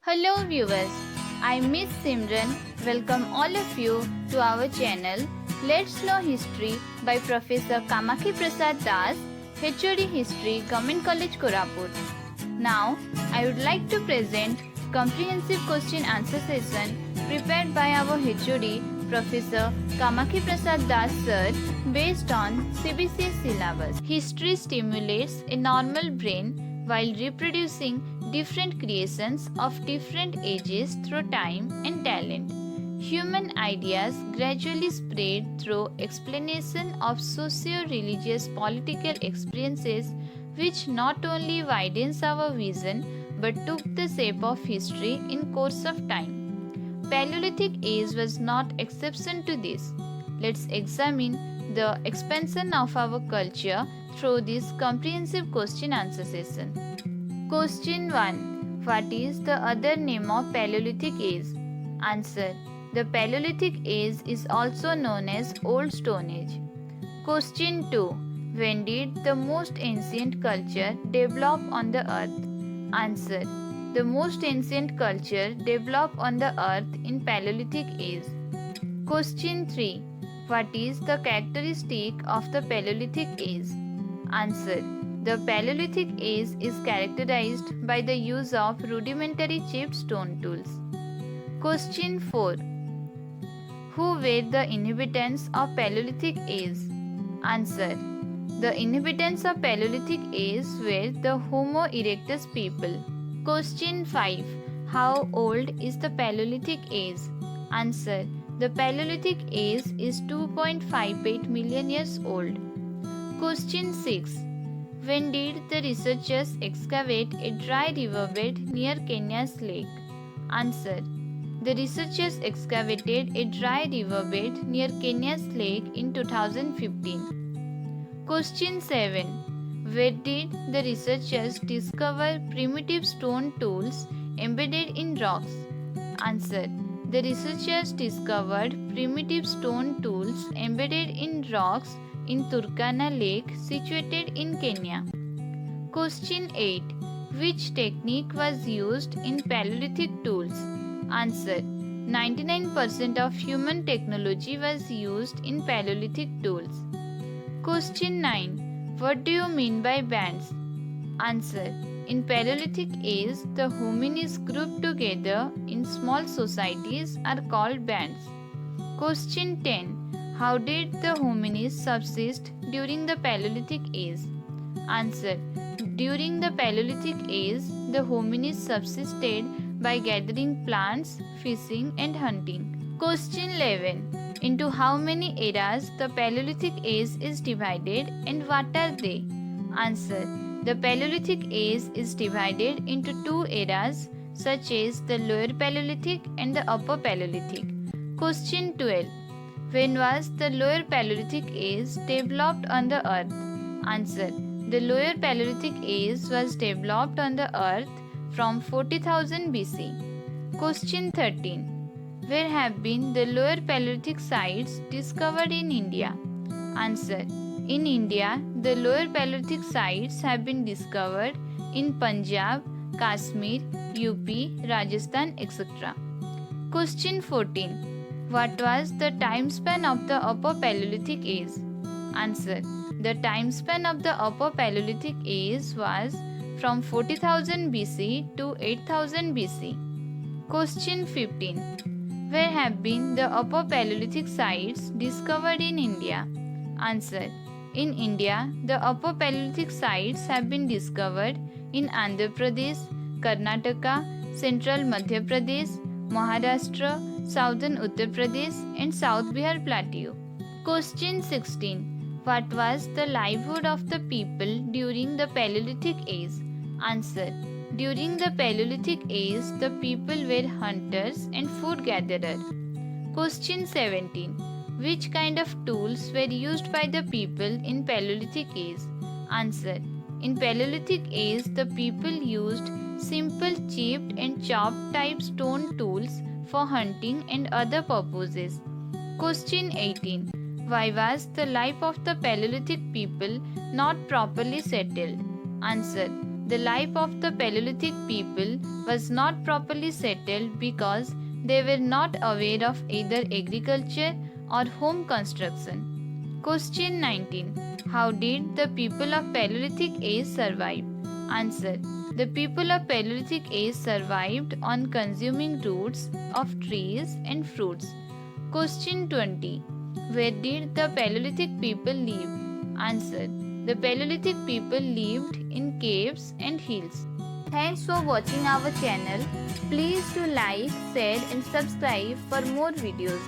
Hello viewers, I Miss Simran welcome all of you to our channel Let's Know History by Professor Kamakhi Prasad Das, HOD History, Government College Koraput. Now, I would like to present comprehensive question answer session prepared by our HOD Professor Kamakhi Prasad Das sir based on CBCS syllabus. History stimulates a normal brain while reproducing different creations of different ages through time and talent. Human ideas gradually spread through explanation of socio-religious political experiences which not only widens our vision but took the shape of history in course of time. Paleolithic age was not exception to this. Let's examine the expansion of our culture through this comprehensive question answer session. Question 1. What is the other name of Paleolithic age? Answer. The Paleolithic age is also known as Old Stone Age. Question 2. When did the most ancient culture develop on the earth? Answer. The most ancient culture developed on the earth in Paleolithic age. Question 3. What is the characteristic of the Paleolithic age? Answer. The Paleolithic age is characterized by the use of rudimentary chipped stone tools. Question 4. Who were the inhabitants of Paleolithic age? Answer. The inhabitants of Paleolithic age were the Homo erectus people. Question 5. How old is the Paleolithic age? Answer. The Paleolithic age is 2.58 million years old. Question 6. When did the researchers excavate a dry riverbed near Kenya's lake? Answer. The researchers excavated a dry riverbed near Kenya's lake in 2015. Question 7. Where did the researchers discover primitive stone tools embedded in rocks? Answer. The researchers discovered primitive stone tools embedded in rocks in Turkana Lake situated in Kenya. Question 8. Which technique was used in Paleolithic tools? Answer. 99% of human technology was used in Paleolithic tools. Question 9. What do you mean by bands? Answer. In Paleolithic age, the hominids grouped together in small societies are called bands. Question 10. How did the hominids subsist during the Paleolithic age? Answer. During the Paleolithic age, the hominids subsisted by gathering plants, fishing and hunting. Question 11. Into how many eras the Paleolithic age is divided and what are they? Answer. The Paleolithic age is divided into two eras such as the Lower Paleolithic and the Upper Paleolithic. Question 12. When was the Lower Paleolithic age developed on the earth? Answer. The Lower Paleolithic age was developed on the earth from 40,000 BC. Question 13. Where have been the Lower Paleolithic sites discovered in India? Answer. In India, the Lower Paleolithic sites have been discovered in Punjab, Kashmir, UP, Rajasthan, etc. Question 14. What was the time span of the Upper Paleolithic age? Answer. The time span of the Upper Paleolithic age was from 40,000 BC to 8,000 BC. Question 15. Where have been the Upper Paleolithic sites discovered in India? Answer. In India, the Upper Paleolithic sites have been discovered in Andhra Pradesh, Karnataka, Central Madhya Pradesh, Maharashtra, Southern Uttar Pradesh and South Bihar Plateau. Question 16. What was the livelihood of the people during the Paleolithic age? Answer. During the Paleolithic age, the people were hunters and food gatherers. Question 17. Which kind of tools were used by the people in Paleolithic age? Answer. In Paleolithic age, the people used simple chipped and chopped type stone tools for hunting and other purposes. Question 18. Why was the life of the Paleolithic people not properly settled? Answer. The life of the Paleolithic people was not properly settled because they were not aware of either agriculture or home construction. Question 19. How did the people of Paleolithic age survive? Answer. The people of Paleolithic age survived on consuming roots of trees and fruits. Question 20. Where did the Paleolithic people live? Answer. The Paleolithic people lived in caves and hills. Thanks for watching our channel. Please do like, share and subscribe for more videos.